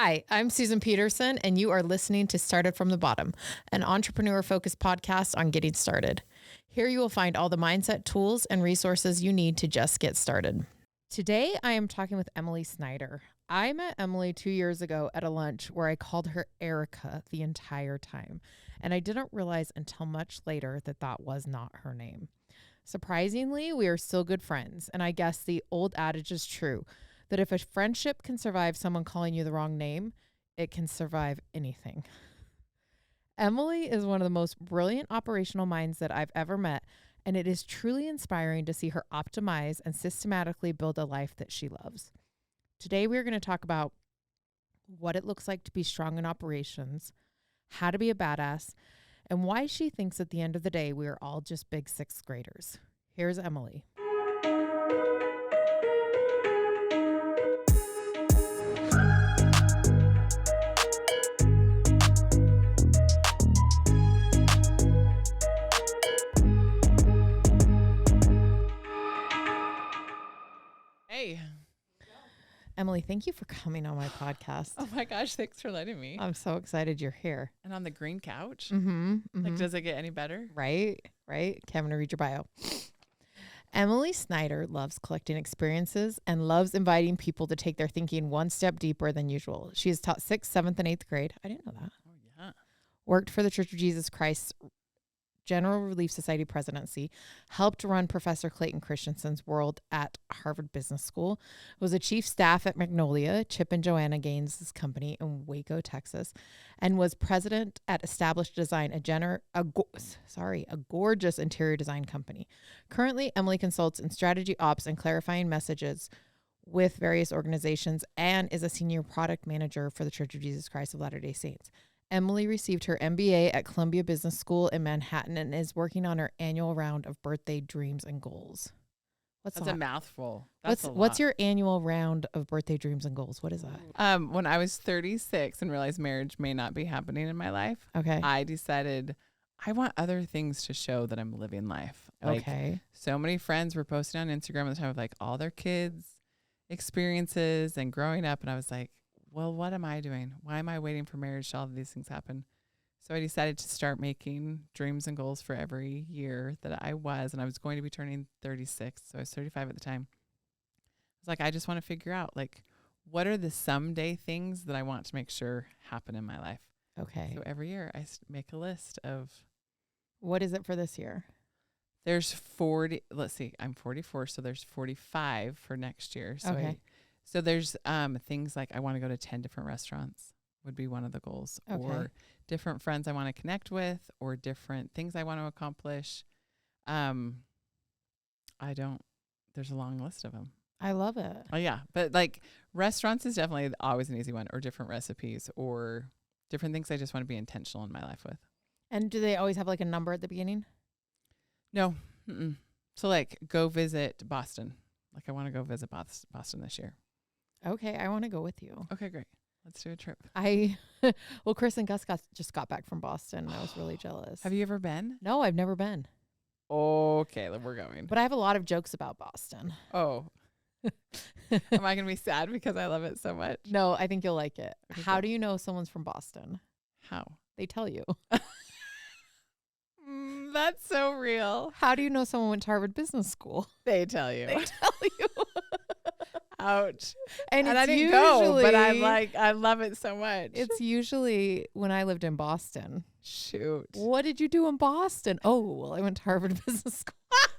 Hi, I'm Susan Peterson, and you are listening to Started from the Bottom, an entrepreneur-focused podcast on getting started. Here you will find all the mindset tools and resources you need to just get started. Today, I am talking with Emily Snyder. I met Emily 2 years ago at a lunch where I called her Erica the entire time, and I didn't realize until much later that that was not her name. Surprisingly, we are still good friends, and I guess the old adage is true, that if a friendship can survive someone calling you the wrong name, it can survive anything. Emily is one of the most brilliant operational minds that I've ever met, and it is truly inspiring to see her optimize and systematically build a life that she loves. Today, we're going to talk about what it looks like to be strong in operations, how to be a badass, and why she thinks at the end of the day, we are all just big sixth graders. Here's Emily. Hey. Emily, thank you for coming on my podcast. Oh my gosh, thanks for letting me. I'm so excited you're here. And on the green couch? Mm-hmm. Like, does it get any better? Right. Okay, I'm going to read your bio. Emily Snyder loves collecting experiences and loves inviting people to take their thinking one step deeper than usual. She has taught 6th, 7th, and 8th grade. I didn't know that. Oh, yeah. Worked for the Church of Jesus Christ General Relief Society presidency, helped run Professor Clayton Christensen's World at Harvard Business School, was a chief staff at Magnolia, Chip and Joanna Gaines' company in Waco, Texas, and was president at Established Design, a gorgeous interior design company. Currently, Emily consults in strategy ops and clarifying messages with various organizations and is a senior product manager for the Church of Jesus Christ of Latter-day Saints. Emily received her MBA at Columbia Business School in Manhattan and is working on her annual round of birthday dreams and goals. That's a mouthful. What's your annual round of birthday dreams and goals? What is that? When I was 36 and realized marriage may not be happening in my life, Okay. I decided I want other things to show that I'm living life. Okay. So many friends were posting on Instagram at the time of like all their kids' experiences and growing up. And I was like, well, what am I doing? Why am I waiting for marriage to all of these things happen? So I decided to start making dreams and goals for every year that I was, and I was going to be turning 36. So I was 35 at the time. I was like, I just want to figure out like, what are the someday things that I want to make sure happen in my life? Okay. So every year I make a list of. What is it for this year? There's 40. Let's see. I'm 44. So there's 45 for next year. So okay. So there's things like I want to go to 10 different restaurants would be one of the goals, okay. or different friends I want to connect with, or different things I want to accomplish. There's a long list of them. I love it. Oh yeah. But like restaurants is definitely always an easy one, or different recipes, or different things I just want to be intentional in my life with. And do they always have like a number at the beginning? No. Mm-mm. So like go visit Boston. Like I want to go visit Boston this year. Okay, I want to go with you. Okay, great. Let's do a trip. Well, Chris and Gus just got back from Boston. And I was really jealous. Have you ever been? No, I've never been. Okay, we're going. But I have a lot of jokes about Boston. Oh. Am I going to be sad because I love it so much? No, I think you'll like it. Okay. How do you know someone's from Boston? How? They tell you. That's so real. How do you know someone went to Harvard Business School? They tell you. They tell you. Ouch. And I didn't go, but I'm like, I love it so much. It's usually when I lived in Boston. Shoot. What did you do in Boston? Oh, well, I went to Harvard Business School.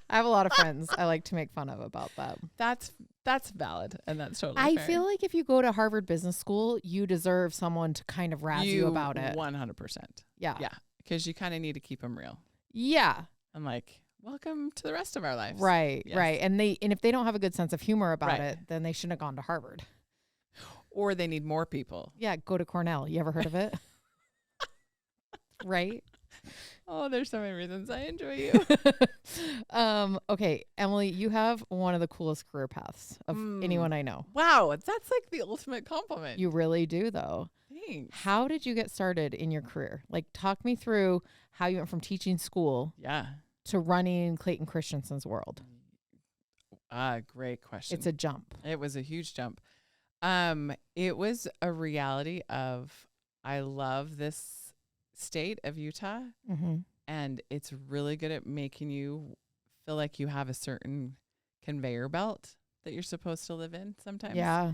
I have a lot of friends I like to make fun of about that. That's valid, and that's totally I fair. feel like if you go to Harvard Business School, you deserve someone to kind of razz you about it. 100%. Yeah. Yeah, because you kind of need to keep them real. Yeah. I'm like, welcome to the rest of our lives. Right, Yes. right. And if they don't have a good sense of humor about Right. it, then they shouldn't have gone to Harvard. Or they need more people. Yeah, go to Cornell. You ever heard of it? Right? Oh, there's so many reasons I enjoy you. Okay, Emily, you have one of the coolest career paths of anyone I know. Wow, that's like the ultimate compliment. You really do, though. Thanks. How did you get started in your career? Like, talk me through how you went from teaching school Yeah. to running Clayton Christensen's World. Great question. It's a jump. It was a huge jump. It was a reality of, I love this state of Utah, Mm-hmm. and it's really good at making you feel like you have a certain conveyor belt that you're supposed to live in sometimes. Yeah.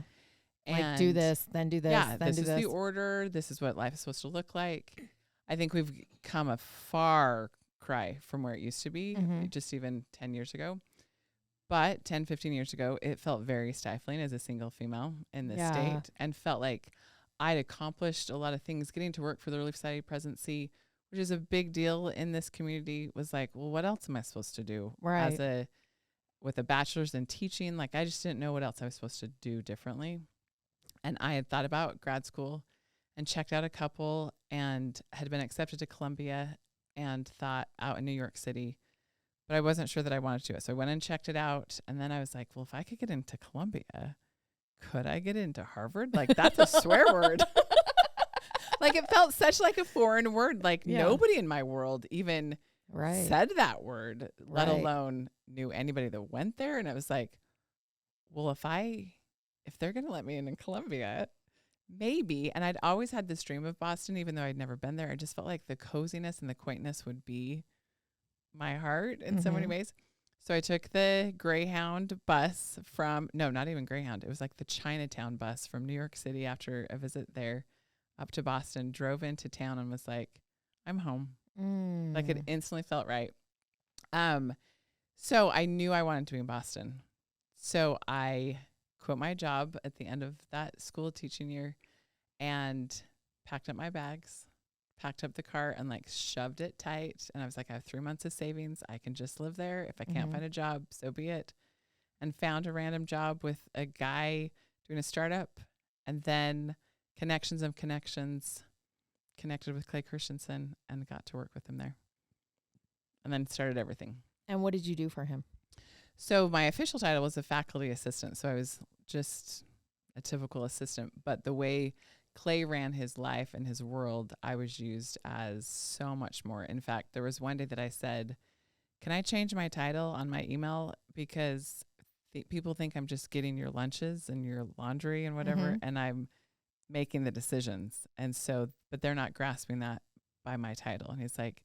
And Like do this, then do this, yeah, then this do is this. the order. This is what life is supposed to look like. I think we've come a far cry from where it used to be, Mhm. just even 10 years ago. But 10, 15 years ago, it felt very stifling as a single female in this Yeah. state, and felt like I'd accomplished a lot of things. Getting to work for the Relief Society presidency, which is a big deal in this community, was like, well, what else am I supposed to do Right. with a bachelor's in teaching? Like, I just didn't know what else I was supposed to do differently. And I had thought about grad school and checked out a couple, and had been accepted to Columbia and thought out in New York City, but I wasn't sure that I wanted to do it. So I went and checked it out. And then I was like, well, if I could get into Columbia, could I get into Harvard? Like, that's a swear word. Like, it felt such like a foreign word. Like, Yeah. nobody in my world even Right. said that word, let Right. alone knew anybody that went there. And it was like, well, if they're going to let me in Columbia, maybe. And I'd always had this dream of Boston, even though I'd never been there. I just felt like the coziness and the quaintness would be my heart in so many Mhm. ways. So I took the Greyhound bus not even Greyhound. It was like the Chinatown bus from New York City after a visit there up to Boston, drove into town, and was like, I'm home. Like, it instantly felt right. So I knew I wanted to be in Boston. So I quit my job at the end of that school teaching year and packed up my bags, packed up the car, and like shoved it tight. And I was like, I have 3 months of savings. I can just live there. If I can't Mhm. find a job, so be it. And found a random job with a guy doing a startup, and then connections of connections, connected with Clay Christensen and got to work with him there. And then started everything. And what did you do for him? So my official title was a faculty assistant. So I was just a typical assistant. But the way Clay ran his life and his world, I was used as so much more. In fact, there was one day that I said, can I change my title on my email? Because people think I'm just getting your lunches and your laundry and whatever, Mhm. and I'm making the decisions. And so, but they're not grasping that by my title. And he's like,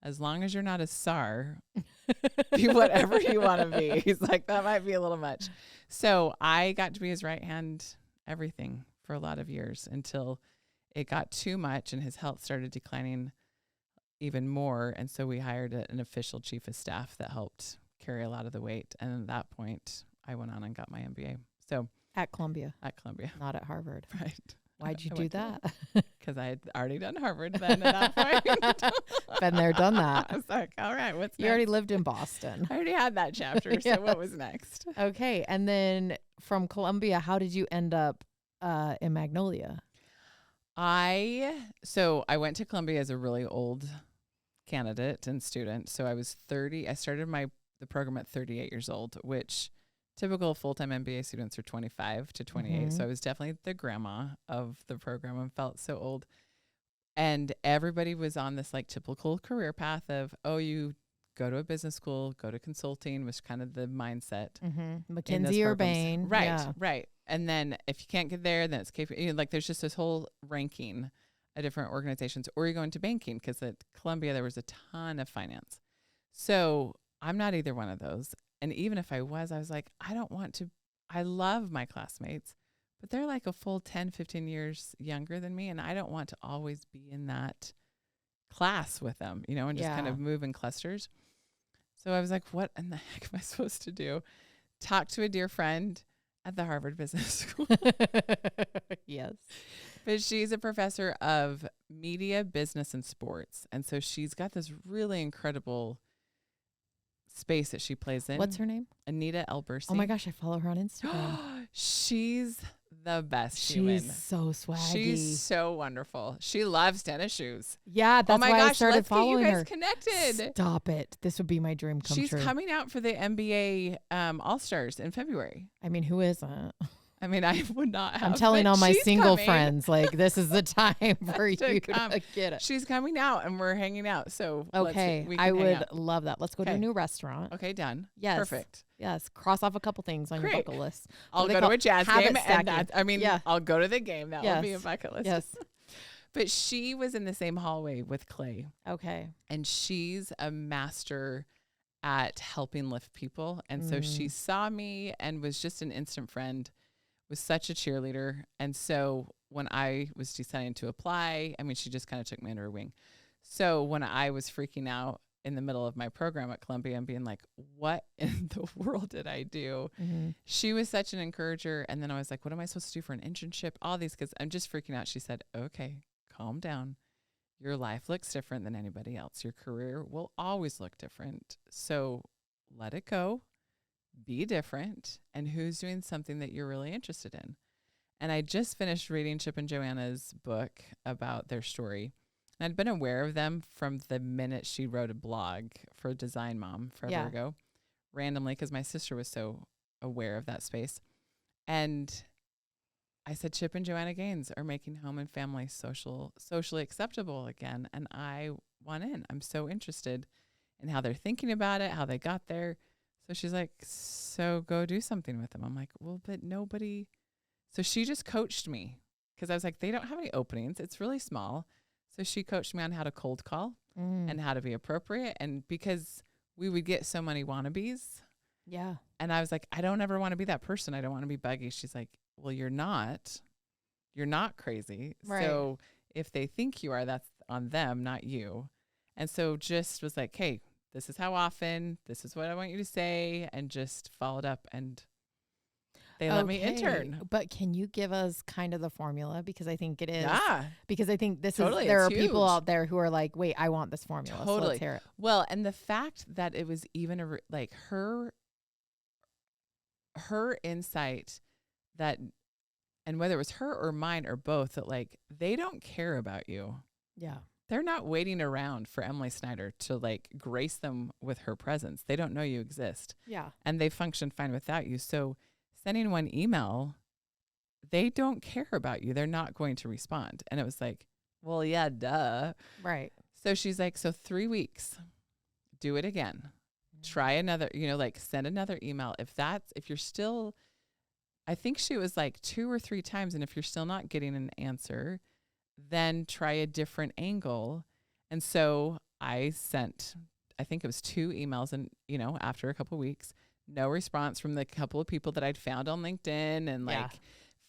as long as you're not a SAR, be whatever you want to be. He's like, that might be a little much. So I got to be his right hand, everything, for a lot of years, until it got too much and his health started declining even more. And so we hired an official chief of staff that helped carry a lot of the weight. And at that point, I went on and got my MBA. So At Columbia, at Columbia, not at Harvard. right? Why'd you I do went to that? Because I had already done Harvard then at that point. Been there, done that. I was like, all right, what's You next? already lived in Boston. I already had that chapter. Yes. So what was next? Okay. And then from Columbia, how did you end up in Magnolia? I went to Columbia as a really old candidate and student. So I was 30. I started the program at 38 years old, which typical full-time MBA students are 25 to 28. Mhm. So I was definitely the grandma of the program and felt so old. And everybody was on this like typical career path of, oh, you go to a business school, go to consulting, was kind of the mindset. Mm-hmm. in those McKinsey or programs. Bain. Right, Yeah. right. And then if you can't get there, then it's like there's just this whole ranking of different organizations, or you go into banking, because at Columbia there was a ton of finance. So I'm not either one of those. And even if I was like, I don't want to. I love my classmates, but they're like a full 10, 15 years younger than me, and I don't want to always be in that class with them, and just kind Yeah. of move in clusters. So I was like, what in the heck am I supposed to do? Talk to a dear friend at the Harvard Business School. Yes. But she's a professor of media, business, and sports. And so she's got this really incredible space that she plays in. What's her name? Anita Elbersi. Oh my gosh, I follow her on Instagram. She's the best human. She's so swaggy. She's so wonderful. She loves tennis shoes. Yeah, that's Oh my why gosh, I started let's get following you guys her. connected. Stop it. This would be my dream come She's true. coming out for the NBA All-Stars in February. I mean, who isn't? I mean, I would not have. I'm telling but all my she's single coming friends, like, this is the time for to you come. to get it. She's coming out and we're hanging out. So Okay. we I can hang would out. love that. Let's go to a Okay. new restaurant. Okay, done. Yes. Perfect. Yes. Cross off a couple things on your Great. bucket list. I'll What do go they to a jazz habit game. stacking? And I mean, Yeah. I'll go to the game. That will be a Yes. bucket list. Yes. But she was in the same hallway with Clay. Okay. And she's a master at helping lift people. And so she saw me and was just an instant friend, was such a cheerleader. And so when I was deciding to apply, I mean, she just kind of took me under her wing. So when I was freaking out in the middle of my program at Columbia and being like, what in the world did I do? She was such an encourager. And then I was like, what am I supposed to do for an internship? All these, because I'm just freaking out. She said, okay, calm down. Your life looks different than anybody else. Your career will always look different. So let it go, be different, and who's doing something that you're really interested in. And I just finished reading Chip and Joanna's book about their story. And I'd been aware of them from the minute she wrote a blog for Design Mom forever ago, randomly, because my sister was so aware of that space. And I said, Chip and Joanna Gaines are making home and family socially acceptable again. And I want in. I'm so interested in how they're thinking about it, how they got there. So she's like, so go do something with them. I'm like, well, but nobody. So she just coached me because I was like, they don't have any openings. It's really small. So she coached me on how to cold call and how to be appropriate. And because we would get so many wannabes. Yeah. And I was like, I don't ever want to be that person. I don't want to be buggy. She's like, well, you're not crazy. Right. So if they think you are, that's on them, not you. And so just was like, hey, this is how often, this is what I want you to say, and just followed up, and they let me intern. But can you give us kind of the formula? Because I think it is. Yeah. Because I think this Totally, is, there are it's people huge. out there who are like, wait, I want this formula. So Totally. let's hear it. Well, and the fact that it was even like her insight that, and whether it was her or mine or both, that like, they don't care about you. Yeah. They're not waiting around for Emily Snyder to like grace them with her presence. They don't know you exist. Yeah. And they function fine without you. So sending one email, they don't care about you. They're not going to respond. And it was like, well, yeah, duh. Right. So she's like, so 3 weeks, do it again. Try another, like send another email. If you're still, I think she was like 2 or 3 times. And if you're still not getting an answer, then try a different angle. And so I sent, I think it was 2 emails, and, after a couple of weeks, no response from the couple of people that I'd found on LinkedIn and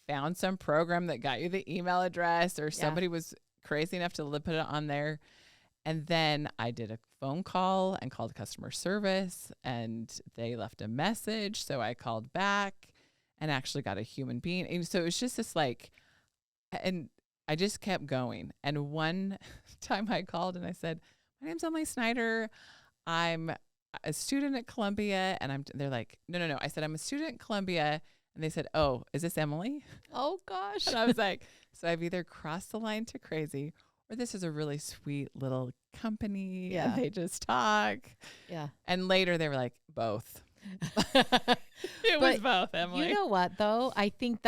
found some program that got you the email address, or somebody was crazy enough to put it on there. And then I did a phone call and called customer service, and they left a message. So I called back and actually got a human being. And so it was just this and I just kept going. And one time I called and I said, my name's Emily Snyder. I'm a student at Columbia. And they're like, no. I said, I'm a student at Columbia. And they said, oh, is this Emily? Oh gosh. And I was like, so I've either crossed the line to crazy, or this is a really sweet little company. Yeah. And they just talk. Yeah. And later they were like, both. It was both, Emily. You know what though? I think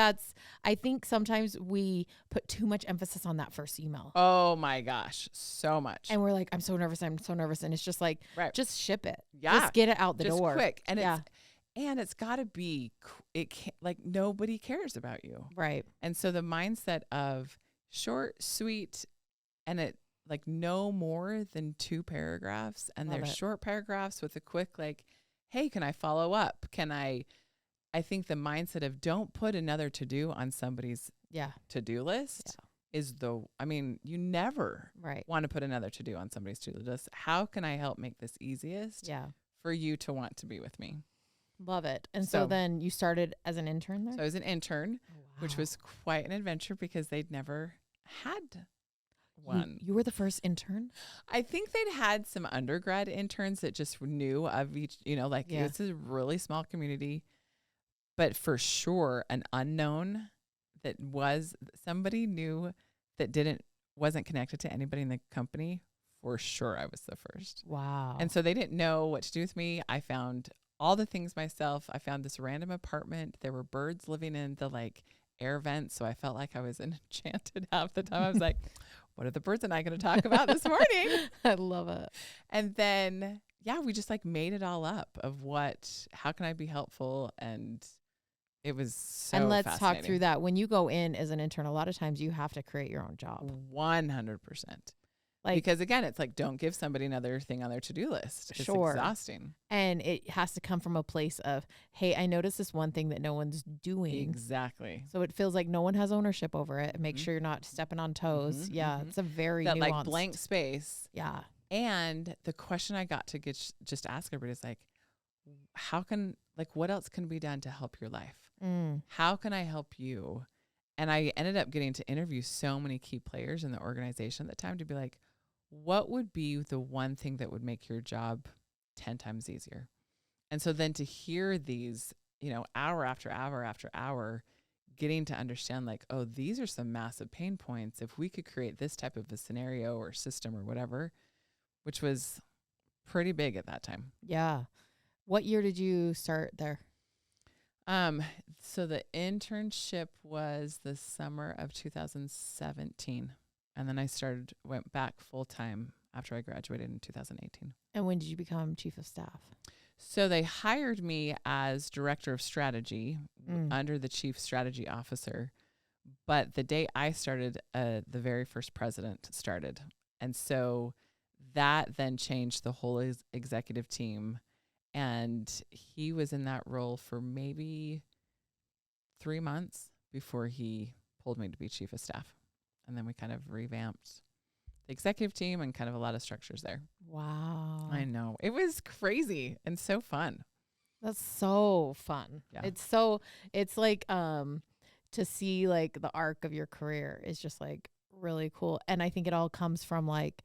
sometimes we put too much emphasis on that first email. Oh my gosh, so much. And we're like, I'm so nervous. And it's just like, just ship it. Yeah. Just get it out the just door. Quick. And it's got to be, it can't, like, nobody cares about you. Right. And so the mindset of short, sweet, and it like no more than 2 paragraphs, and they're short paragraphs with a quick, like, hey, can I follow up? I think the mindset of don't put another to-do on somebody's to-do list is you never want to put another to-do on somebody's to-do list. How can I help make this easiest for you to want to be with me? Love it. And so then you started as an intern there? So I was an intern, which was quite an adventure because they'd never had one. You were the first intern? I think they'd had some undergrad interns that just knew of each, it's a really small community, but for sure an unknown that was somebody new that wasn't connected to anybody in the company. For sure I was the first. Wow. And so they didn't know what to do with me. I found all the things myself. I found this random apartment. There were birds living in the like air vents. So I felt like I was enchanted half the time. I was like, what are the birds and I going to talk about this morning? I love it. And then, yeah, we just like made it all up of how can I be helpful? And it was so And let's talk fascinating. through that. When you go in as an intern, a lot of times you have to create your own job. 100%. Because again, it's like, don't give somebody another thing on their to-do list. It's exhausting. And it has to come from a place of, hey, I noticed this one thing that no one's doing. Exactly. So it feels like no one has ownership over it. And make sure you're not stepping on toes. It's a very that nuanced. Like blank space. Yeah. And the question I got to just ask everybody is like, what else can be done to help your life? How can I help you? And I ended up getting to interview so many key players in the organization at the time to be like, what would be the one thing that would make your job 10 times easier? And so then to hear these, hour after hour after hour, getting to understand like, oh, these are some massive pain points. If we could create this type of a scenario or system or whatever, which was pretty big at that time. Yeah. What year did you start there? So the internship was the summer of 2017. And then I went back full time after I graduated in 2018. And when did you become chief of staff? So they hired me as director of strategy under the chief strategy officer. But the day I started, the very first president started. And so that then changed the whole executive team. And he was in that role for maybe 3 months before he pulled me to be chief of staff. And then we kind of revamped the executive team and kind of a lot of structures there. Wow. I know. It was crazy and so fun. That's so fun. Yeah. It's like to see like the arc of your career is just like really cool. And I think it all comes from like,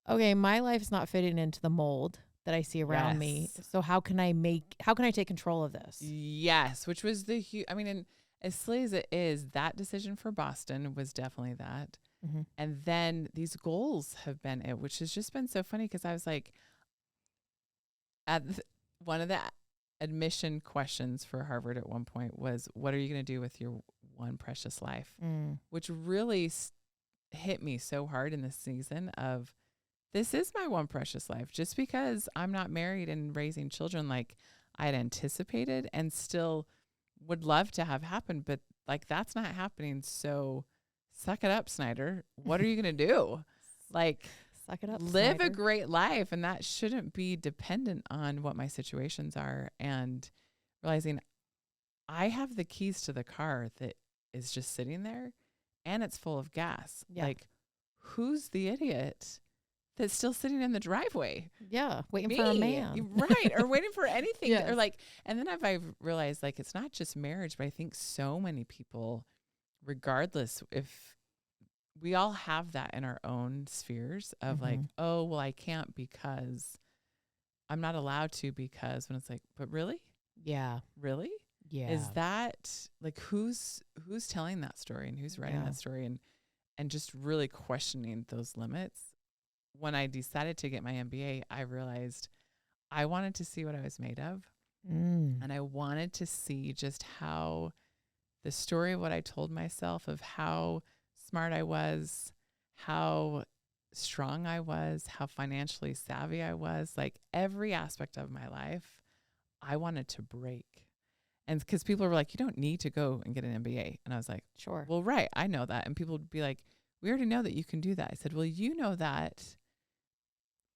okay, my life's not fitting into the mold that I see around me. So how can I take control of this? Yes, which was and as silly as it is, that decision for Boston was definitely that. Mm-hmm. And then these goals have been it, which has just been so funny because I was like, one of the admission questions for Harvard at one point was, what are you going to do with your one precious life? Which really hit me so hard in this season of, this is my one precious life. Just because I'm not married and raising children like I had anticipated and still would love to have happened, but like that's not happening. So suck it up, Snyder. What are you going to do? Like, suck it up, live Snyder. a great life. And that shouldn't be dependent on what my situations are. And realizing I have the keys to the car that is just sitting there and it's full of gas. Yeah. Like, who's the idiot that's still sitting in the driveway? Yeah. Waiting Me. for a man. Right. Or waiting for anything. Yes. Or like, and then I've realized like, it's not just marriage, but I think so many people, regardless, if we all have that in our own spheres of like, oh, well, I can't because I'm not allowed to because, when it's like, but really? Yeah. Really? Yeah. Is that like, who's telling that story and who's writing that story, and just really questioning those limits. When I decided to get my MBA, I realized I wanted to see what I was made of. And I wanted to see just how the story of what I told myself of how smart I was, how strong I was, how financially savvy I was, like every aspect of my life, I wanted to break. And because people were like, you don't need to go and get an MBA. And I was like, sure. Well, right. I know that. And people would be like, we already know that you can do that. I said, well, you know that.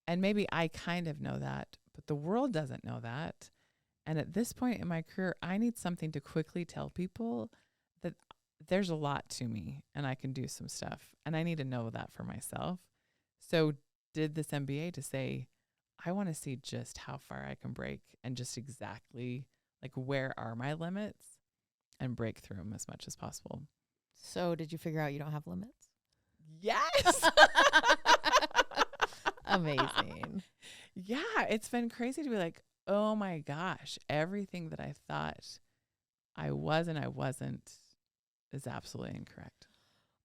And maybe I kind of know that, but the world doesn't know that. And at this point in my career, I need something to quickly tell people that there's a lot to me and I can do some stuff. And I need to know that for myself. So did this MBA to say, I want to see just how far I can break and just exactly like where are my limits and break through them as much as possible. So did you figure out you don't have limits? Yes. Amazing. Yeah. It's been crazy to be like, oh my gosh, everything that I thought I was and I wasn't is absolutely incorrect.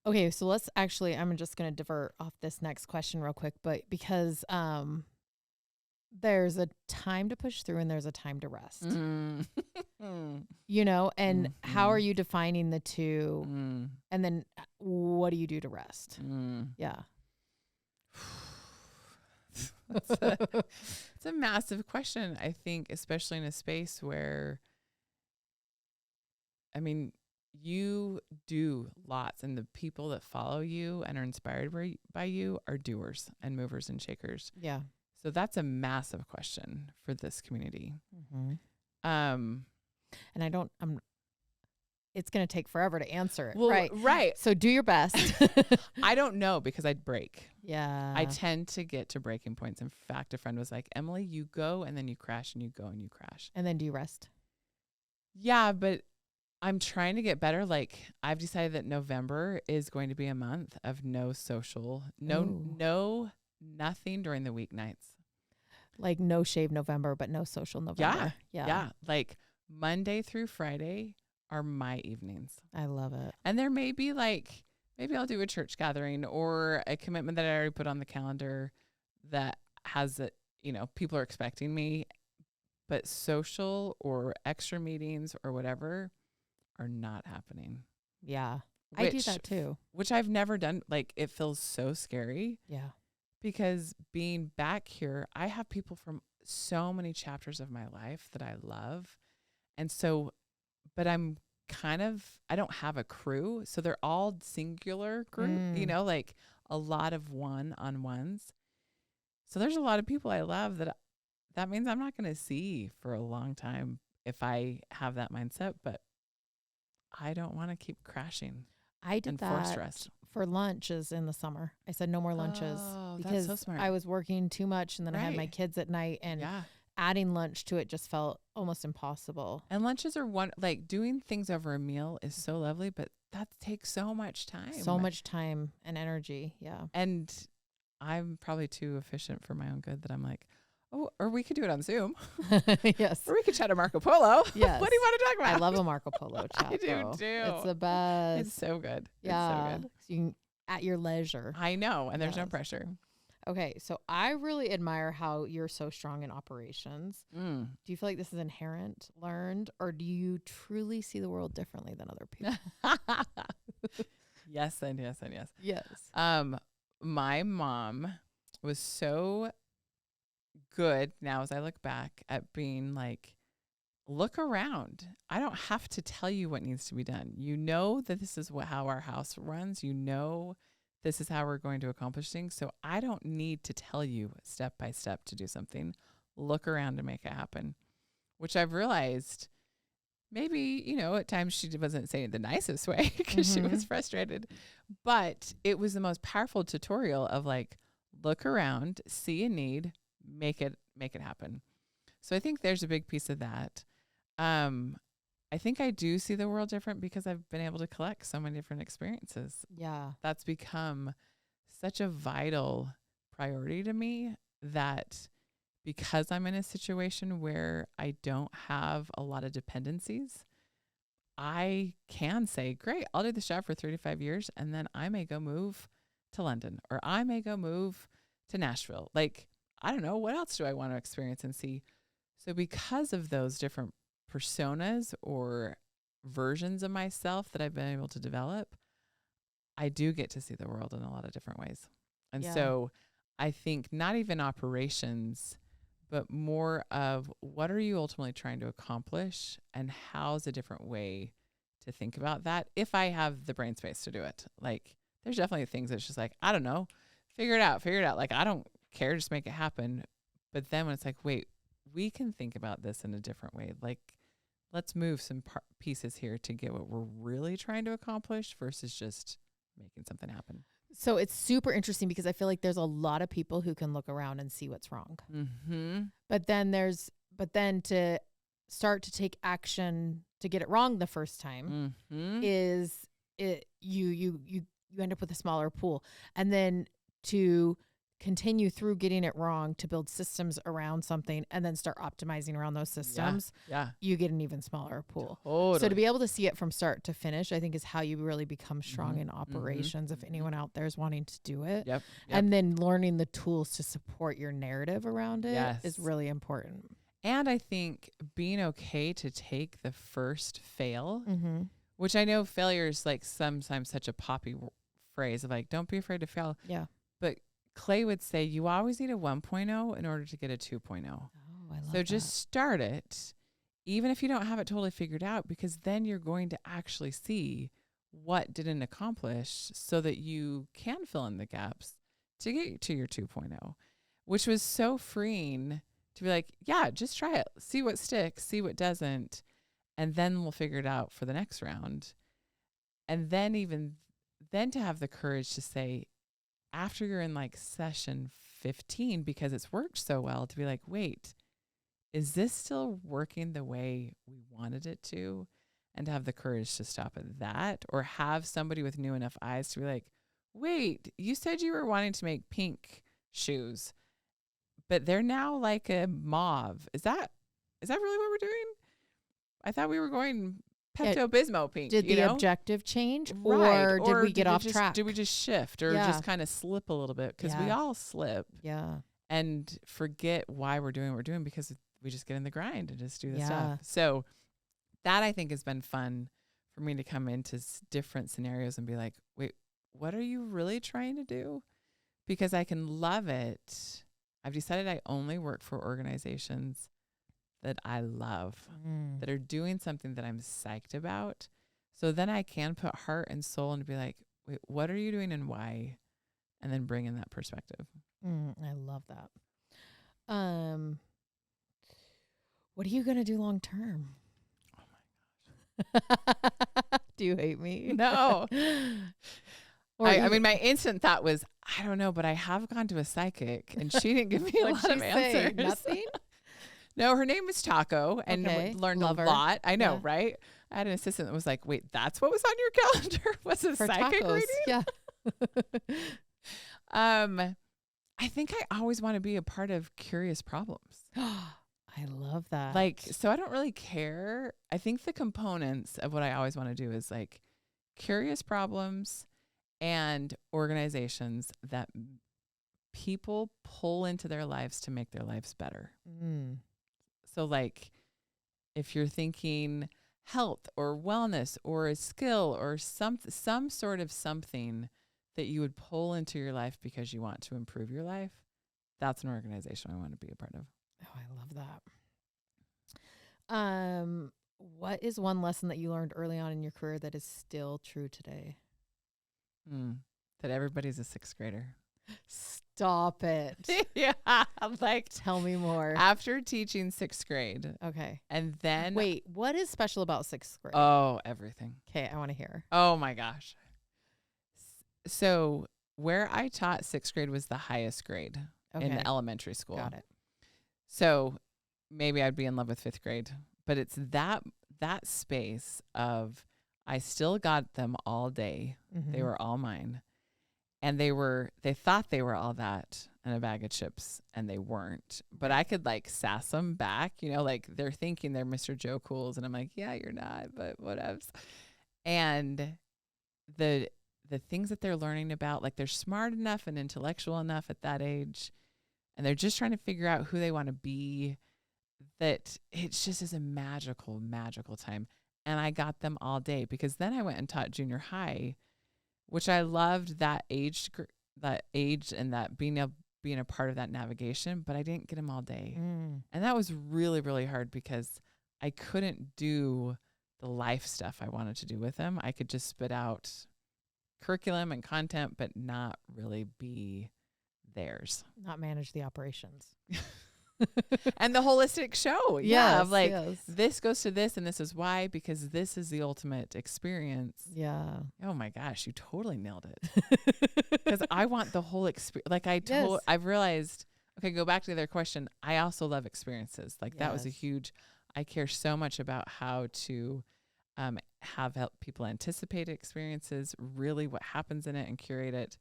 Okay, so I'm just going to divert off this next question real quick, but because there's a time to push through and there's a time to rest. Mm. You know, and how are Mhm. you defining the two? Mm. And then what do you do to rest? Mm. Yeah. It's a massive question, I think, especially in a space where, I mean, you do lots, and the people that follow you and are inspired by you are doers and movers and shakers. Yeah. So that's a massive question for this community. Mm-hmm. Um, And it's going to take forever to answer it. well, Right. right. So do your best. I don't know because I'd break. Yeah. I tend to get to breaking points. In fact, a friend was like, Emily, you go and then you crash and you go and you crash. And then do you rest? Yeah, but I'm trying to get better. Like, I've decided that November is going to be a month of no social, Ooh. nothing during the weeknights. Like no shave November, but no social November. Yeah. Like Monday through Friday are my evenings. I love it. And there may be like, maybe I'll do a church gathering or a commitment that I already put on the calendar that has it, people are expecting me, but social or extra meetings or whatever are not happening. Yeah. I do that too. Which I've never done. Like, it feels so scary Yeah. because being back here, I have people from so many chapters of my life that I love. And so, but I don't have a crew. So they're all singular group, like a lot of one-on-ones. So there's a lot of people I love that means I'm not going to see for a long time if I have that mindset, but I don't want to keep crashing. I did forced that rest. for lunches in the summer. I said no more lunches because that's so smart. I was working too much and then I had my kids at night and adding lunch to it just felt almost impossible. And lunches are doing things over a meal is so lovely, but that takes so much time. So much time and energy. Yeah. And I'm probably too efficient for my own good that I'm like, oh, or we could do it on Zoom. Yes. Or we could chat a Marco Polo. Yes. What do you want to talk about? I love a Marco Polo chat. I do too. It's the best. It's so good. Yeah. It's so good. So you can, at your leisure. I know. And there's no pressure. Okay. So I really admire how you're so strong in operations. Do you feel like this is inherent, learned, or do you truly see the world differently than other people? Yes and yes and yes. Yes. My mom was so good now as I look back at being like, look around. I don't have to tell you what needs to be done. You know that this is how our house runs. You know this is how we're going to accomplish things. So I don't need to tell you step by step to do something. Look around and make it happen, which I've realized maybe, at times she wasn't saying it the nicest way because she was frustrated. But it was the most powerful tutorial of like, look around, see a need, make it happen. So I think there's a big piece of that. I think I do see the world different because I've been able to collect so many different experiences. Yeah. That's become such a vital priority to me that because I'm in a situation where I don't have a lot of dependencies, I can say, great, I'll do this job for 35 years and then I may go move to London or I may go move to Nashville. Like, I don't know, what else do I want to experience and see? So because of those different personas or versions of myself that I've been able to develop, I do get to see the world in a lot of different ways. And so I think not even operations, but more of what are you ultimately trying to accomplish and how's a different way to think about that if I have the brain space to do it. Like, there's definitely things that's just like, I don't know, figure it out. Like, I don't care, just make it happen. But then when it's like, wait, we can think about this in a different way. Like, let's move some pieces here to get what we're really trying to accomplish versus just making something happen. So it's super interesting because I feel like there's a lot of people who can look around and see what's wrong. Mm-hmm. But then to start to take action to get it wrong the first time you end up with a smaller pool. And then to continue through getting it wrong to build systems around something and then start optimizing around those systems, you get an even smaller pool. Totally. So to be able to see it from start to finish, I think is how you really become strong in operations. If anyone out there is wanting to do it, and then learning the tools to support your narrative around it is really important. And I think being okay to take the first fail, which I know failure is like sometimes such a poppy phrase of like, don't be afraid to fail. Yeah. But Clay would say you always need a 1.0 in order to get a 2.0. Oh, I love so just start it, even if you don't have it totally figured out, because then you're going to actually see what didn't accomplish so that you can fill in the gaps to get to your 2.0, which was so freeing to be like, yeah, just try it. See what sticks, see what doesn't, and then we'll figure it out for the next round. And then then to have the courage to say, after you're in like session 15, because it's worked so well, to be like, wait, is this still working the way we wanted it to? And to have the courage to stop at that, or have somebody with new enough eyes to be like, wait, you said you were wanting to make pink shoes, but they're now like a mauve. Is that really what we're doing? I thought we were going Pepto-Bismol pink. Did the objective change, or did we get off track? Did we just shift or just kind of slip a little bit? Because we all slip. Yeah. And forget why we're doing what we're doing, because we just get in the grind and just do the stuff. So that I think has been fun for me to come into different scenarios and be like, wait, what are you really trying to do? Because I can love it. I've decided I only work for organizations that I love, that are doing something that I'm psyched about. So then I can put heart and soul and be like, wait, what are you doing and why? And then bring in that perspective. I love that. What are you going to do long term? Oh my gosh. Do you hate me? No. I mean, my instant thought was, I don't know, but I have gone to a psychic and she didn't give me a lot of answers. Nothing? No, her name was Taco, and learned a lot. I know, right? I had an assistant that was like, wait, that's what was on your calendar? Was it psychic tacos. reading? Yeah. I think I always want to be a part of Curious Problems. I love that. Like, so I don't really care. I think the components of what I always want to do is like Curious Problems and organizations that people pull into their lives to make their lives better. So like if you're thinking health or wellness or a skill or some sort of something that you would pull into your life because you want to improve your life, that's an organization I want to be a part of. Oh, I love that. What is one lesson that you learned early on in your career that is still true today? That everybody's a sixth grader. Stop it. Yeah. Like, tell me more. After teaching sixth grade. Okay. And then. Wait, what is special about sixth grade? Oh, everything. Okay, I want to hear. Oh my gosh. So where I taught sixth grade was the highest grade in the elementary school. Got it. So maybe I'd be in love with fifth grade, but it's that space of I still got them all day. They were all mine. And they thought they were all that and a bag of chips, and they weren't. But I could like sass them back, like they're thinking they're Mr. Joe Cools, and I'm like, yeah, you're not, but whatevs. And the things that they're learning about, like they're smart enough and intellectual enough at that age, and they're just trying to figure out who they want to be, that it's just is a magical, magical time. And I got them all day, because then I went and taught junior high, which I loved that age and that being a part of that navigation, but I didn't get them all day. And that was really, really hard, because I couldn't do the life stuff I wanted to do with them. I could just spit out curriculum and content, but not really be theirs. Not manage the operations. And the holistic show. Of like, this goes to this and this is why, because this is the ultimate experience. Yeah. Oh my gosh, you totally nailed it. Because I want the whole experience. Like I've realized, okay, go back to the other question. I also love experiences. Like that was a huge, I care so much about how to help people anticipate experiences, really what happens in it, and curate it,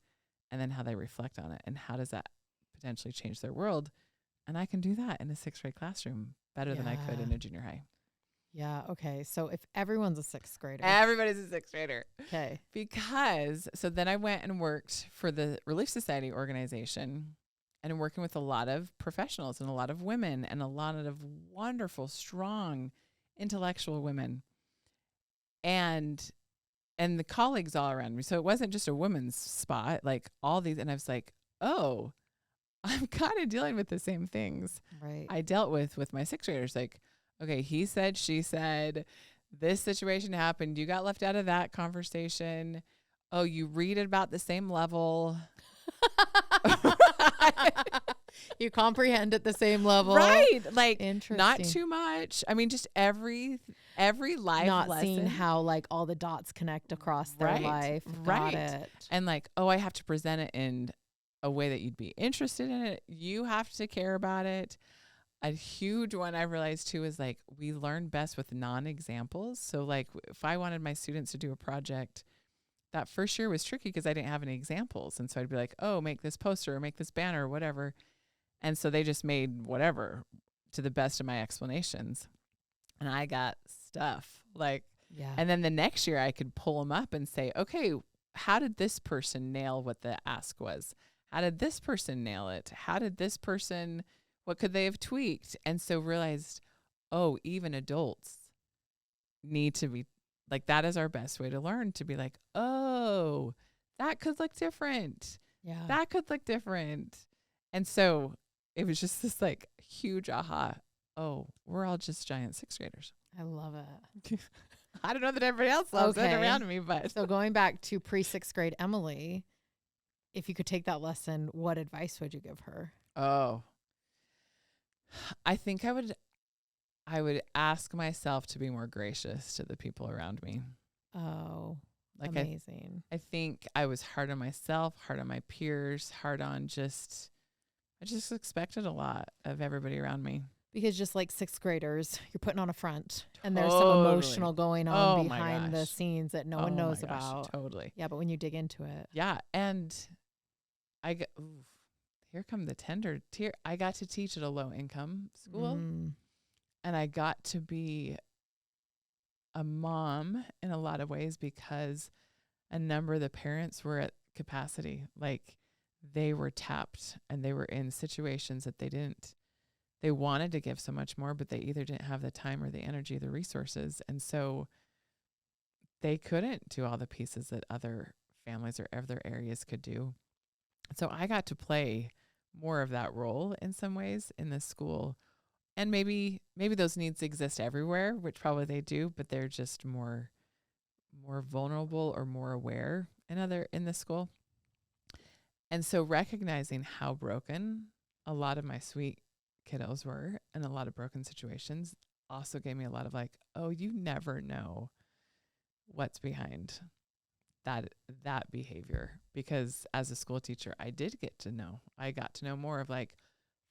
and then how they reflect on it. And how does that potentially change their world. And I can do that in a 6th grade classroom better than I could in a junior high. Yeah. Okay. So if everyone's a 6th grader. Everybody's a 6th grader. Okay. Because, so then I went and worked for the Relief Society organization and working with a lot of professionals and a lot of women and a lot of wonderful, strong, intellectual women. And the colleagues all around me. So it wasn't just a women's spot, like all these. And I was like, oh, I'm kind of dealing with the same things I dealt with my 6th graders. Like, okay, he said, she said, this situation happened. You got left out of that conversation. Oh, you read it about the same level. You comprehend at the same level. Right. Like, interesting. Not too much. I mean, just every life not lesson. Seeing how like all the dots connect across their life. Got it. And like, oh, I have to present it in a way that you'd be interested in it. You have to care about it. A huge one I realized too is like we learn best with non-examples. So like if I wanted my students to do a project, that first year was tricky because I didn't have any examples. And so I'd be like, oh, make this poster or make this banner or whatever. And so they just made whatever to the best of my explanations. And I got stuff like, and then the next year I could pull them up and say, okay, how did this person nail what the ask was? How did this person nail it? How did this person, what could they have tweaked? And so realized, oh, even adults need to be like, that is our best way to learn, to be like, oh, that could look different. Yeah. That could look different. And so it was just this like huge aha. Oh, we're all just giant 6th graders. I love it. I don't know that everybody else loves it around me, but. So going back to pre-6th grade Emily, if you could take that lesson, what advice would you give her? Oh, I think I would ask myself to be more gracious to the people around me. Oh, like amazing. I think I was hard on myself, hard on my peers, hard on I just expected a lot of everybody around me. Because just like 6th graders, you're putting on a front and there's some emotional going on behind the scenes that no one knows about. Totally. Yeah, but when you dig into it. Yeah, and here come the tender tear. I got to teach at a low income school and I got to be a mom in a lot of ways because a number of the parents were at capacity. Like they were tapped and they were in situations that they wanted to give so much more, but they either didn't have the time or the energy, the resources. And so they couldn't do all the pieces that other families or other areas could do. So I got to play more of that role in some ways in the school. And maybe those needs exist everywhere, which probably they do, but they're just more vulnerable or more aware in the school. And so recognizing how broken a lot of my sweet kiddos were in a lot of broken situations also gave me a lot of like, oh, you never know what's behind that behavior. Because as a school teacher, I got to know more of like,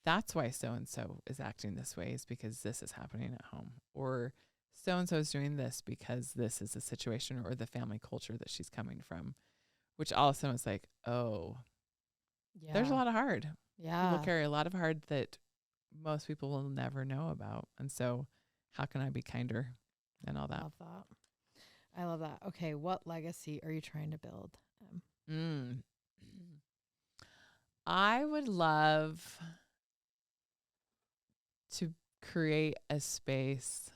that's why so-and-so is acting this way is because this is happening at home, or so-and-so is doing this because this is a situation or the family culture that she's coming from, which also is like, oh, there's a lot of hard. Yeah. People carry a lot of hard that most people will never know about. And so how can I be kinder and all that? I love that. Okay. What legacy are you trying to build? I would love to create a space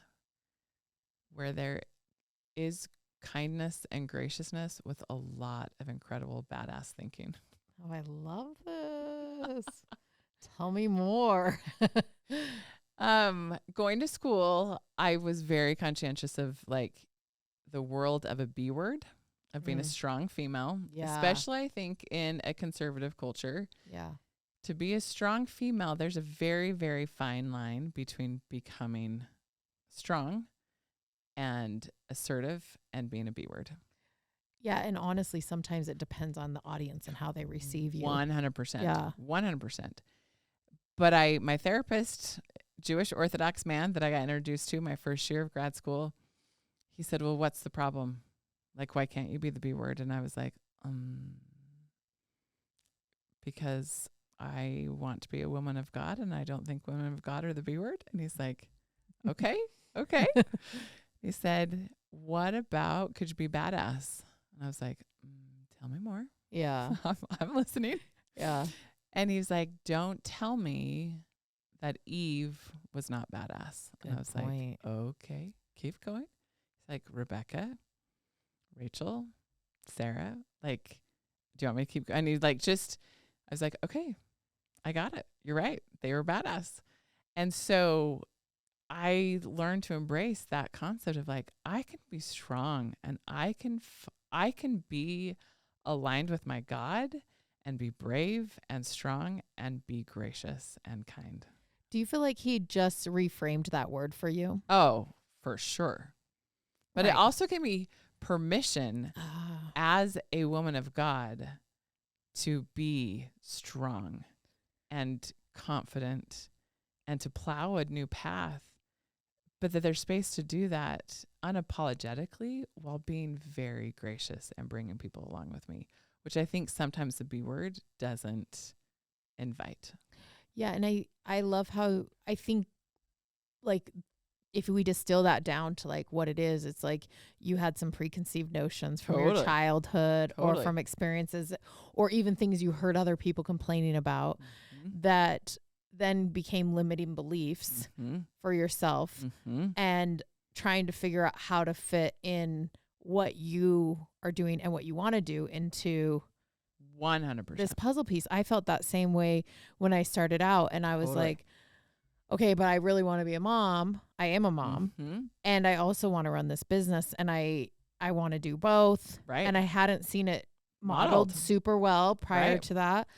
where there is kindness and graciousness with a lot of incredible badass thinking. Oh, I love this. Tell me more. Going to school, I was very conscientious of like the world of a B word, of being a strong female, especially I think in a conservative culture. Yeah. To be a strong female, there's a very, very fine line between becoming strong and assertive and being a B word. Yeah. And honestly, sometimes it depends on the audience and how they receive you. 100%. Yeah. 100%. But my therapist, Jewish Orthodox man that I got introduced to my first year of grad school, he said, well, what's the problem? Like, why can't you be the B word? And I was like, because I want to be a woman of God, and I don't think women of God are the B word. And he's like, okay, okay. He said, what about, could you be badass? And I was like, tell me more. Yeah. I'm listening. Yeah. And he's like, don't tell me that Eve was not badass. Good And I was point. like, okay, keep going. He's like, Rebecca, Rachel, Sarah, like, do you want me to keep going? And he's like, I was like, okay, I got it. You're right. They were badass. And so I learned to embrace that concept of like, I can be strong and I can be aligned with my God and be brave and strong and be gracious and kind. Do you feel like he just reframed that word for you? Oh, for sure. But Right. it also gave me permission as a woman of God to be strong and confident and to plow a new path, but that there's space to do that unapologetically while being very gracious and bringing people along with me, which I think sometimes the B word doesn't invite. Yeah. And I love how I think like if we distill that down to like what it is, it's like you had some preconceived notions from your childhood or from experiences or even things you heard other people complaining about that then became limiting beliefs for yourself and trying to figure out how to fit in what you are doing and what you want to do into 100% this puzzle piece. I felt that same way when I started out and I was like, okay, but I really want to be a mom. I am a mom. And I also want to run this business and I want to do both. Right. And I hadn't seen it modeled super well prior to that.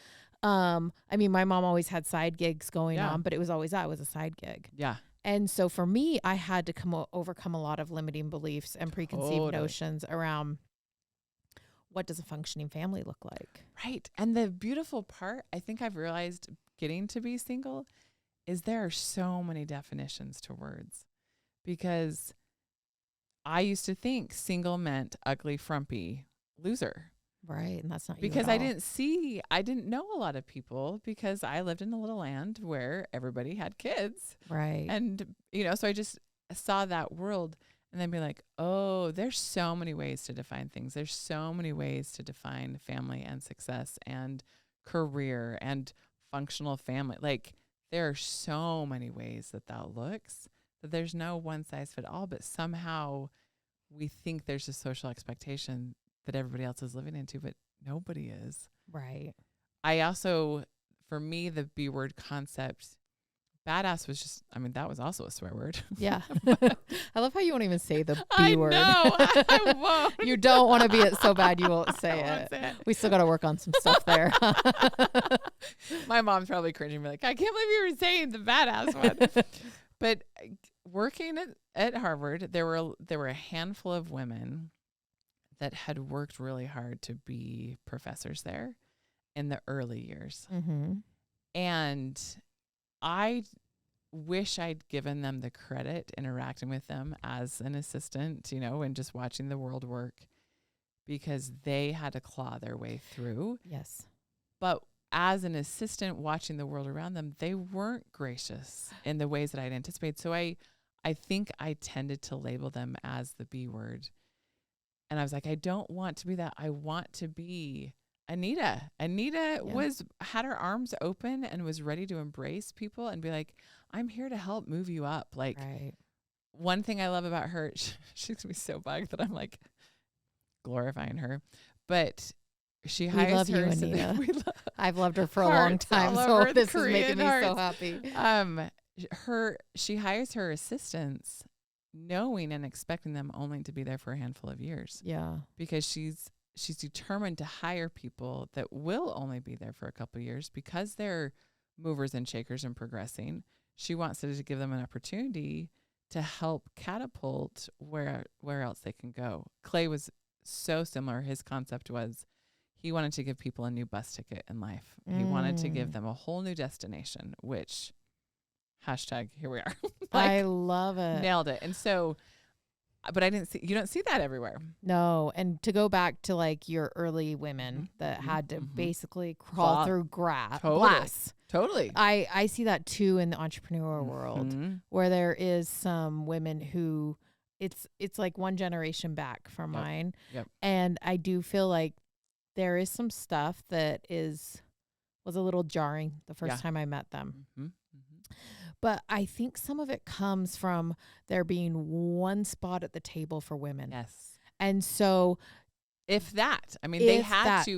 I mean, my mom always had side gigs going on, but it was always that was a side gig. Yeah. And so for me, I had to overcome a lot of limiting beliefs and preconceived notions around what does a functioning family look like? Right. And the beautiful part, I think I've realized getting to be single is there are so many definitions to words because I used to think single meant ugly, frumpy, loser. Right. And that's not because you at all. I didn't know a lot of people because I lived in a little land where everybody had kids. Right. And, so I just saw that world and then be like, oh, there's so many ways to define things. There's so many ways to define family and success and career and functional family. Like, there are so many ways that looks that there's no one size fit all, but somehow we think there's a social expectation that everybody else is living into, but nobody is. Right. I also, for me, the B word concept, badass was just, that was also a swear word. Yeah. I love how you won't even say the B word. I won't. You don't want to be it so bad you won't say it. We still got to work on some stuff there. My mom's probably cringing, like, I can't believe you were saying the badass one. But working at Harvard, there were a handful of women that had worked really hard to be professors there in the early years. And I wish I'd given them the credit interacting with them as an assistant, and just watching the world work because they had to claw their way through. Yes. But as an assistant watching the world around them, they weren't gracious in the ways that I'd anticipated. So I think I tended to label them as the B word. And I was like, I don't want to be that. I want to be Anita. Anita had her arms open and was ready to embrace people and be like, I'm here to help move you up. Like, one thing I love about her, she's gonna be so bugged that I'm like glorifying her, but she hires love her. You, Anita. I've loved her for a long time, so this is making me so happy. She hires her assistants knowing and expecting them only to be there for a handful of years. Yeah. Because she's determined to hire people that will only be there for a couple of years because they're movers and shakers and progressing. She wants to give them an opportunity to help catapult where else they can go. Clay was so similar. His concept was he wanted to give people a new bus ticket in life. He wanted to give them a whole new destination, which # here we are. I love it. Nailed it. And so But you don't see that everywhere. No. And to go back to like your early women that had to basically crawl through glass. Totally. I see that too in the entrepreneur world, where there is some women who it's like one generation back from mine. Yep. And I do feel like there is some stuff that was a little jarring the first time I met them. But I think some of it comes from there being one spot at the table for women. Yes. And so if that, I mean, they had to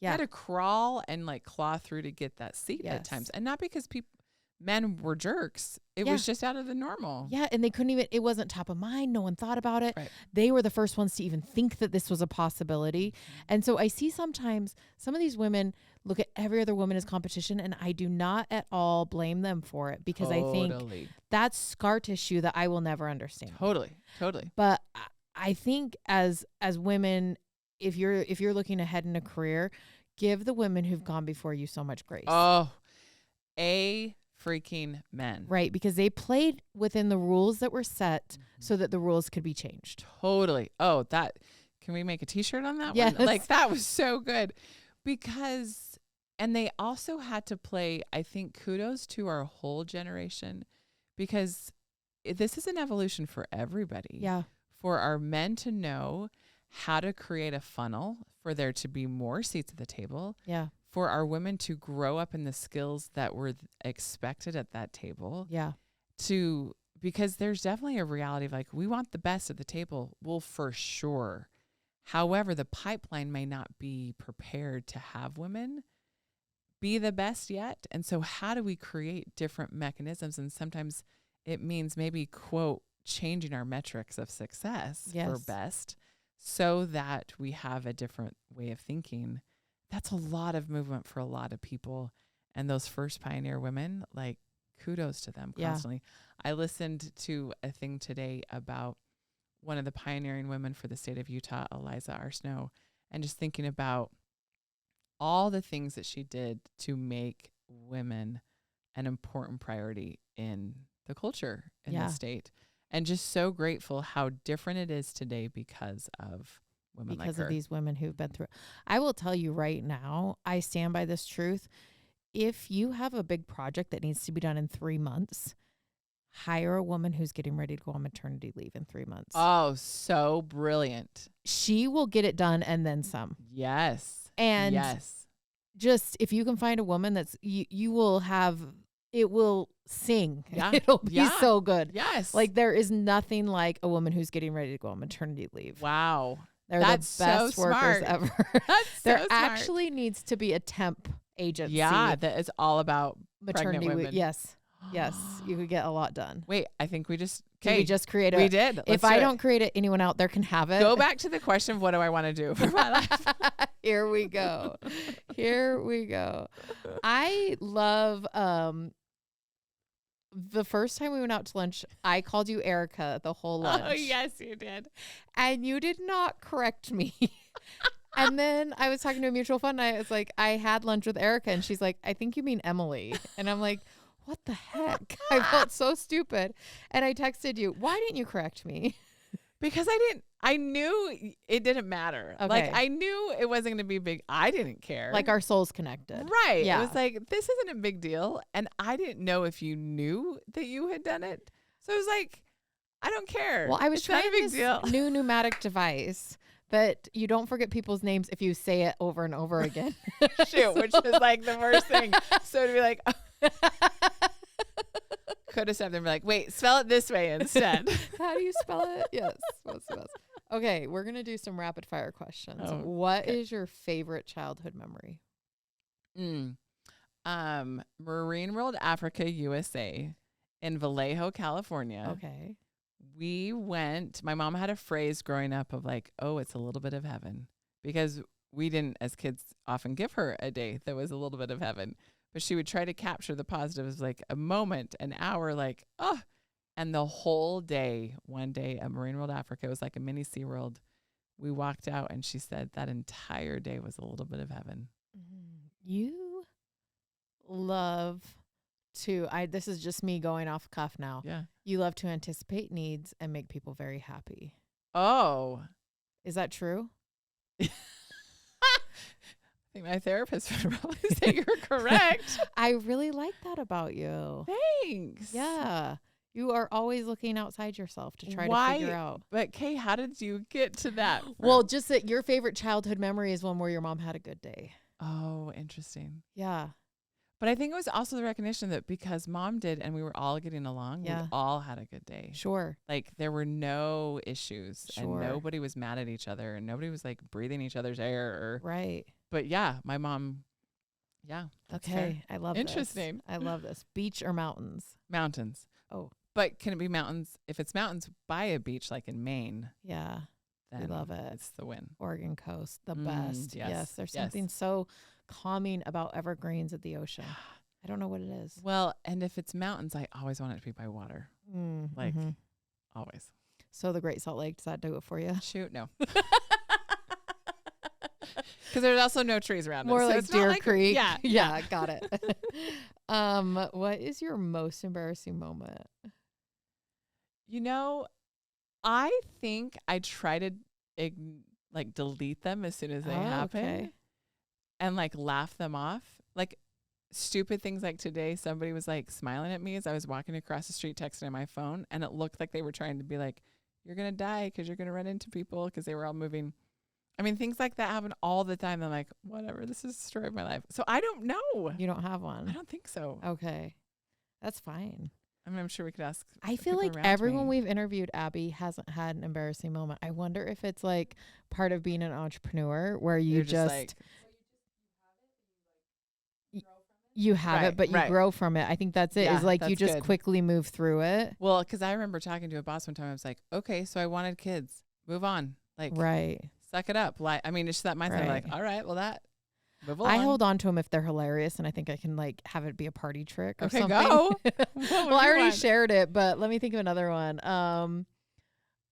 had to crawl and like claw through to get that seat at times. And not because men were jerks. It was just out of the normal. Yeah. And they couldn't even, it wasn't top of mind. No one thought about it. Right. They were the first ones to even think that this was a possibility. And so I see sometimes some of these women look at every other woman as competition, and I do not at all blame them for it, because I think that's scar tissue that I will never understand. Totally. But I think as women, if you're looking ahead in a career, give the women who've gone before you so much grace. Oh, freaking men. Right, because they played within the rules that were set so that the rules could be changed. Totally. Oh, can we make a t-shirt on that one? Like, that was so good. Because, and they also had to play, I think, kudos to our whole generation, because this is an evolution for everybody. Yeah. For our men to know how to create a funnel for there to be more seats at the table. Yeah. For our women to grow up in the skills that were expected at that table. Yeah. Because there's definitely a reality of like, we want the best at the table. Well, for sure. However, the pipeline may not be prepared to have women be the best yet. And so how do we create different mechanisms? And sometimes it means maybe, quote, changing our metrics of success for best, so that we have a different way of thinking. That's a lot of movement for a lot of people. And those first pioneer women, like, kudos to them constantly. I listened to a thing today about one of the pioneering women for the state of Utah, Eliza R. Snow, and just thinking about all the things that she did to make women an important priority in the culture in the state. And just so grateful how different it is today because of women like her. Because of these women who've been through it. I will tell you right now, I stand by this truth. If you have a big project that needs to be done in 3 months, hire a woman who's getting ready to go on maternity leave in 3 months. Oh, so brilliant. She will get it done and then some. Yes. And just if you can find a woman that's, you will have, it will sing. Yeah. It'll be so good. Yes. Like, there is nothing like a woman who's getting ready to go on maternity leave. Wow. They're the best workers ever. There so actually needs to be a temp agency. Yeah, that is all about maternity pregnant women. Yes. Yes. You could get a lot done. Wait, I think we just we just created We did. If I don't create it, anyone out there can have it. Go back to the question of what do I want to do for my life? Here we go. Here we go. I love the first time we went out to lunch, I called you Erica the whole lunch. Oh, yes, you did. And you did not correct me. And then I was talking to a mutual friend, and I was like, I had lunch with Erica, and she's like, I think you mean Emily. And I'm like, what the heck? I felt so stupid. And I texted you, why didn't you correct me? Because I knew it didn't matter. Okay. Like, I knew it wasn't going to be big. I didn't care. Like, our souls connected. Right. Yeah. It was like, this isn't a big deal. And I didn't know if you knew that you had done it. So it was like, I don't care. Well, I was it's trying not a big this deal. new pneumatic device that you don't forget people's names if you say it over and over again. Shoot, which is like the worst thing. So to be like, could have said them like, wait, spell it this way instead. How do you spell it? Yes. What's the best? Okay, we're going to do some rapid fire questions. Oh, What is your favorite childhood memory? Marine World Africa, USA in Vallejo, California. Okay. We went, my mom had a phrase growing up of like, oh, it's a little bit of heaven, because we didn't, as kids, often give her a day that was a little bit of heaven, but she would try to capture the positives, like a moment, an hour, like, oh, and the whole day, one day at Marine World Africa, it was like a mini SeaWorld. We walked out and she said that entire day was a little bit of heaven. You love this is just me going off cuff now. Yeah. You love to anticipate needs and make people very happy. Oh. Is that true? I think my therapist would probably say you're correct. I really like that about you. Thanks. Yeah. You are always looking outside yourself to try to figure out. But Kay, how did you get to that? Well, just that your favorite childhood memory is one where your mom had a good day. Oh, interesting. Yeah. But I think it was also the recognition that because mom did and we were all getting along, we all had a good day. Sure. Like there were no issues and nobody was mad at each other and nobody was like breathing each other's air. Right. But yeah, my mom, that's fair. I love Interesting. I love this. Beach or mountains? Mountains. Oh. But can it be mountains? If it's mountains by a beach like in Maine. Yeah. Then we love it. It's the win. Oregon coast, the best. Yes. There's something so calming about evergreens at the ocean. I don't know what it is. Well, and if it's mountains, I always want it to be by water. Like always. So the Great Salt Lake, does that do it for you? Shoot, no. Because there's also no trees around More it. like Deer Creek. Yeah. Got it. What is your most embarrassing moment? You know, I think I try to delete them as soon as they happen and like laugh them off. Like stupid things like today, somebody was like smiling at me as I was walking across the street texting on my phone, and it looked like they were trying to be like, you're going to die because you're going to run into people because they were all moving. I mean, things like that happen all the time. I'm like, whatever, this is the story of my life. So I don't know. You don't have one? I don't think so. Okay. That's fine. I mean, I'm sure we could ask. I feel like everyone we've interviewed, Abby, hasn't had an embarrassing moment. I wonder if it's like part of being an entrepreneur where you just like, you have it, but you grow from it. I think that's it. Yeah, is like you just good. quickly move through it. Well, because I remember talking to a boss one time. I was like, okay, so I wanted kids. Move on. Like, suck it up. Like, I mean, it's that mindset. Like, all right, well, move along. I hold on to them if they're hilarious, and I think I can like have it be a party trick or something. Go. Well, I already shared it, but let me think of another one.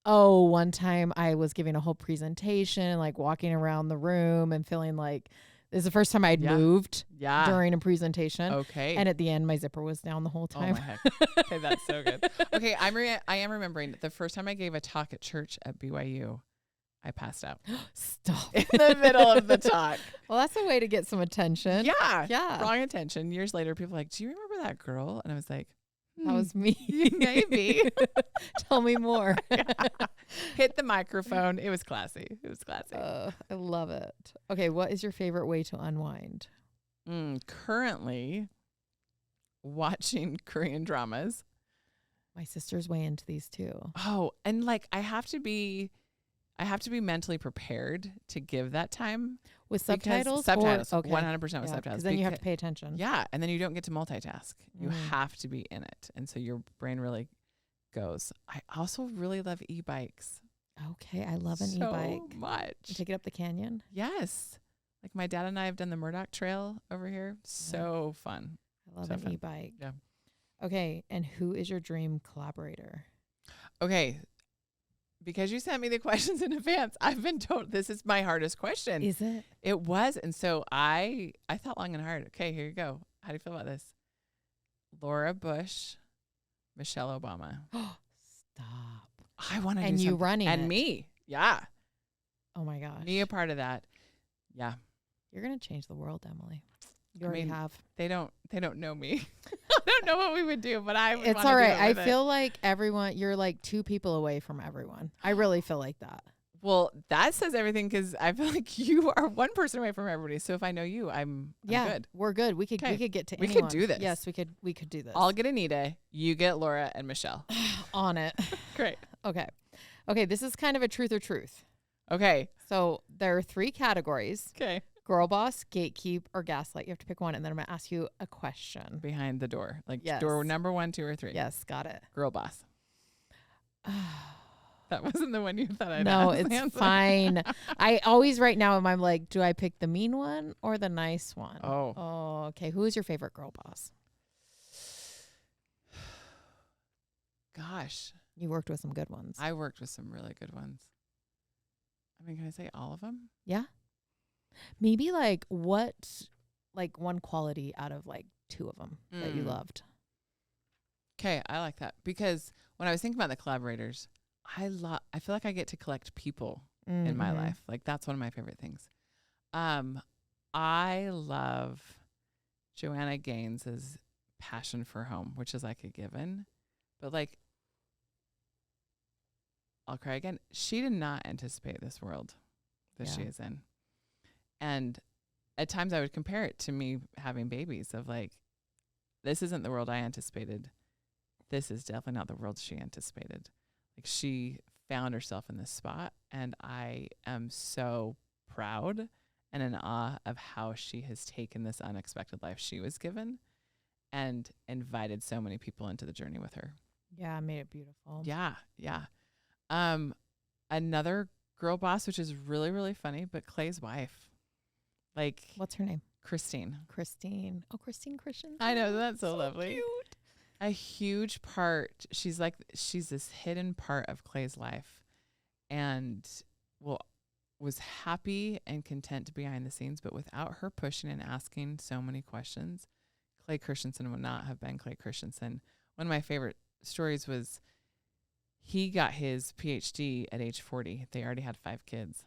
One time I was giving a whole presentation, like walking around the room and feeling like this is the first time I'd moved during a presentation. Okay. And at the end, my zipper was down the whole time. Oh, my heck. Okay, that's so good. Okay, I am remembering the first time I gave a talk at church at BYU, I passed out. Stop. In the middle of the talk. Well, that's a way to get some attention. Yeah. Wrong attention. Years later, people are like, do you remember that girl? And I was like, that was me. Maybe. Tell me more. Hit the microphone. It was classy. I love it. Okay, what is your favorite way to unwind? Currently, watching Korean dramas. My sister's way into these too. Oh, and like I have to be mentally prepared to give that time with subtitles. 100% with subtitles. Because then you have to pay attention. Yeah, and then you don't get to multitask. You have to be in it, and so your brain really goes. I also really love e-bikes. Okay, I love an e-bike so much. You take it up the canyon. Yes, like my dad and I have done the Murdoch Trail over here. So fun. I love an e-bike. Yeah. Okay, and who is your dream collaborator? Okay. Because you sent me the questions in advance, I've been told this is my hardest question. Is it? It was. And so I thought long and hard. Okay, here you go. How do you feel about this? Laura Bush, Michelle Obama. Stop. I want to do something. And you running and it. Me. Yeah. Oh my gosh. Me a part of that. Yeah. You're going to change the world, Emily. You already have. They don't know me. I don't know what we would do, but I would. It's all right. I feel like you're like 2 people away from everyone. I really feel like that. Well, that says everything because I feel like you are 1 person away from everybody. So if I know you, I'm good. We're good. We could get to anyone. We could do this. Yes, we could do this. I'll get Anita. You get Laura and Michelle. On it. Great. Okay. This is kind of a truth or truth. Okay. So there are 3 categories. Okay. Girl boss, gatekeep, or gaslight. You have to pick one, and then I'm going to ask you a question. Behind the door. Like door number 1, 2, or 3. Yes, got it. Girl boss. That wasn't the one you thought I'd No, ask. it's fine. I always right now I'm like, do I pick the mean one or the nice one? Oh, okay. Who is your favorite girl boss? Gosh. You worked with some good ones. I worked with some really good ones. I mean, can I say all of them? Yeah. Maybe like one quality out of like 2 of them that you loved. Okay, I like that because when I was thinking about the collaborators, I feel like I get to collect people in my life. Like that's one of my favorite things. I love Joanna Gaines's passion for home, which is like a given. But like, I'll cry again. She did not anticipate this world that she is in. And at times I would compare it to me having babies of like, this isn't the world I anticipated. This is definitely not the world she anticipated. Like she found herself in this spot, and I am so proud and in awe of how she has taken this unexpected life she was given and invited so many people into the journey with her. Yeah, made it beautiful. Yeah, yeah. Another girl boss, which is really, really funny, but Clay's wife. Like, what's her name? Christine. Christine. Oh, Christine Christian. I know, that's so lovely. Cute. A huge part. She's this hidden part of Clay's life, and was happy and content to be behind the scenes, but without her pushing and asking so many questions, Clay Christensen would not have been Clay Christensen. One of my favorite stories was he got his PhD at age 40. They already had 5 kids.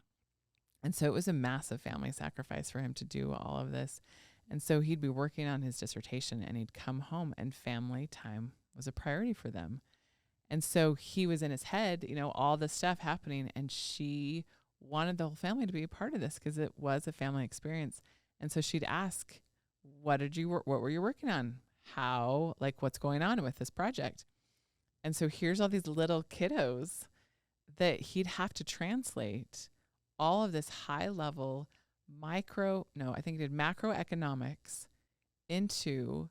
And so it was a massive family sacrifice for him to do all of this. And so he'd be working on his dissertation and he'd come home and family time was a priority for them. And so he was in his head, all this stuff happening, and she wanted the whole family to be a part of this because it was a family experience. And so she'd ask, what were you working on? How, what's going on with this project? And so here's all these little kiddos that he'd have to translate all of this high level macroeconomics into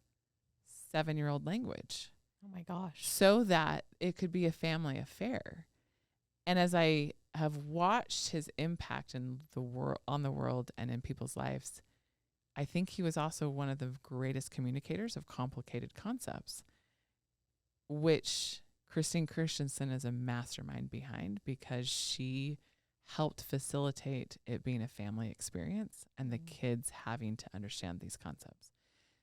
7-year-old language. Oh my gosh. So that it could be a family affair. And as I have watched his impact in on the world and in people's lives, I think he was also one of the greatest communicators of complicated concepts, which Christine Christensen is a mastermind behind because she helped facilitate it being a family experience and the kids having to understand these concepts.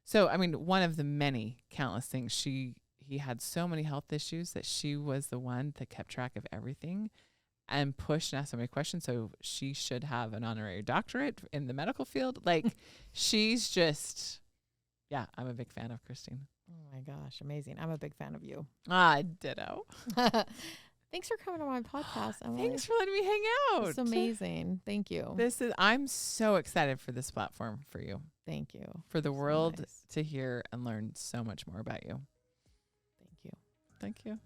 So, I mean, one of the many countless things, he had so many health issues that she was the one that kept track of everything and pushed and asked so many questions. So she should have an honorary doctorate in the medical field. She's just, I'm a big fan of Christine. Oh my gosh. Amazing. I'm a big fan of you. Ditto. Thanks for coming on my podcast, Emily. Thanks for letting me hang out. It's amazing. Thank you. I'm so excited for this platform for you. Thank you. For the world to hear and learn so much more about you. Thank you. Thank you.